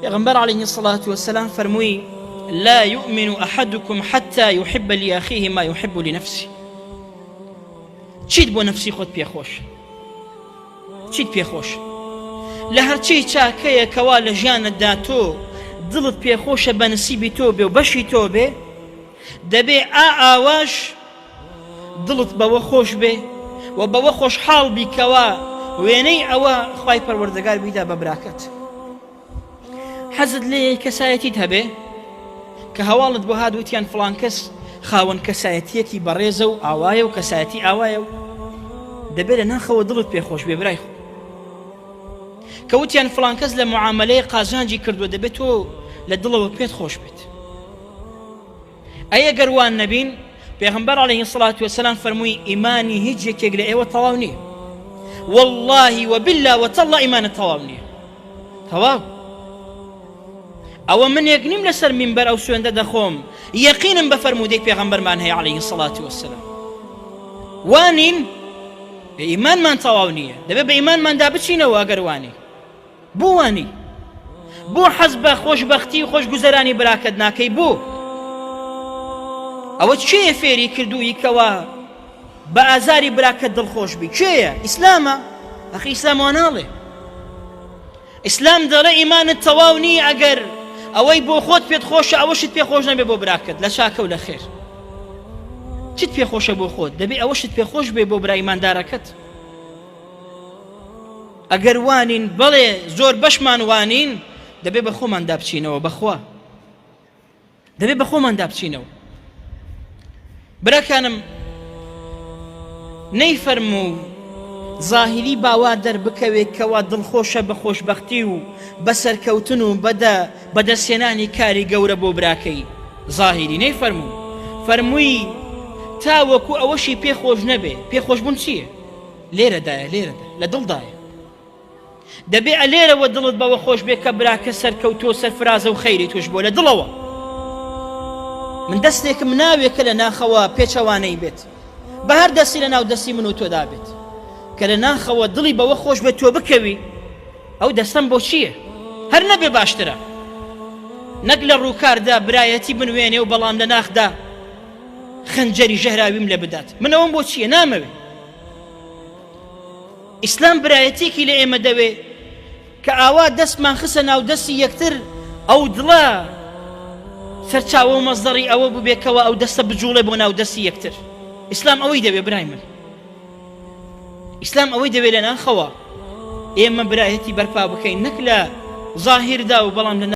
پیغمبر عليه الصلاة والسلام فرمووی لا يؤمن أحدكم حتى يحب لأخيه ما يحب لنفسه. چیت بۆ نفسی خۆت پێخۆش، چیت پێخۆش لە هەرچی چاکەیە کەوا لە ژیانتدا تۆ دڵت پێخۆشە بە نسیبی تۆ بێ و بەشی تۆ بێ، دەبێ ئاواش دڵت بەوە خۆش بێ و بەوە خۆشحاڵ بی کەوا وێنەی ئەوە خوای پەروەردگار بیدا بە براکەت. حەزت لێ کەسایەتیت هەبێ کە هەواڵت بۆ هادووتیان فڵان کەس خاوەن کەسایەتیەکی بەڕێزە و ئاوایە و کەسایەتی ئاوایە و دەبێت لە ناخەوە دڵت پێخۆش بێ برای خۆ. کە وتیان فڵان کەس لە معاملەیە قازانجی کردووە دەبێت تۆ لە دڵەوە پێت خۆش بێت. ئەیە گەروان نەبین پێغەمبەر عەلەیهی سڵات وەسەلام فەرمووی ئیمانی هیچ یەکێک لە ئێوە تەواو نییە، والله وبالله وتەڵڵا ئیمانت تەواو نییە. تەواو ئەوە من یەک نیم لەسەر مینبەر ئەو سوێندە دەخۆم یەقینم بە فەرموودەی پێغەمبەرمان هەیە عەلەیهی سڵات وەسەلام. وانین ئیمانمان تەواو نییە، دەبێت بە ئیمانماندا بچینەوە. ئەگەر وانی بۆ وانی بۆ حەز بە خۆشبەختی و خۆشگوزەرانی براکەت ناکەی بۆ ئەوە چێیە فێری کردووی کەوا بە ئازاری براکەت دڵخۆش بی؟ چێیە؟ ئیسلامە. ئەخی ئیسلام واناڵێ، ئیسلام دەڵێ ئیمانت تەواو نییە ئەگەر ئەوەی بۆ خۆت پێت خۆشە ئەوەشت پێخۆش نەبێ بۆ براکەت لە چاکە و لە خێر. چیت پێخۆشە بۆ خۆت دەبێ ئەوەشت پێخۆش بێ بۆ برای ئیماندارەکەت. ئەگەر وانین بەڵێ زۆر بەشمان وانین دەبێ بە خۆمان دابچینەوە، بەخوا دەبێ بە خۆمان دابچینەوە. براکانم نەیفەرموو زاهیری باوا دەربکەوێت کەوا دڵخۆشە بە خۆشبەختی و بەسەرکەوتن و بەدەستێنانی کاری گەورە بۆ براکەی. زاهیری نەیفەرموو، فەرمووی تاوەکو ئەوەشی پێخۆش نەبێ. پێخۆشبوون چییە؟ لێرەدایە، لێرەدا لە دڵدایە. دەبێ لێرەوە دڵت بەوە خۆش بێ کە براکە سەرکەوتۆ سەرفرازە و خەیری توش بۆ لە دڵەوە. من دەستێکم ناوێکە لە ناخەوە پێچەوانەی بێت، بە هەر دەستی لە ناو دەستی من و تۆدا بێت کە لە ناخەوە دڵی بەوە خۆش بێت تۆ بکەوی. ئەو دەستەم بۆ چییە؟ هەر نەبێ باشترە نەک لە ڕووکاردا برایەتی بنوێنێ و بەڵام لە ناخدا خەنجەری ژەهراویم لێ بدات. من ئەوم بۆ چییە؟ نامەوێ. ئیسلام برایەتێکی لە ئێمە دەوێ کە ئاوا دەستمان خسە ناو دەستی یەکتر ئەو دڵە سەرچاوە و مەزدەڕی ئەوە ببێکەوە ئەو دەستە بجوڵێ بۆ ناو دەستی یەکتر. ئیسلام ئەوەی دەوێ برای من، ئیسلام ئەوەی دەوێت لە ناخەوە ئێمە برایەتی بەرپا بکەین، نەک لە زاهیردا و بەڵام لە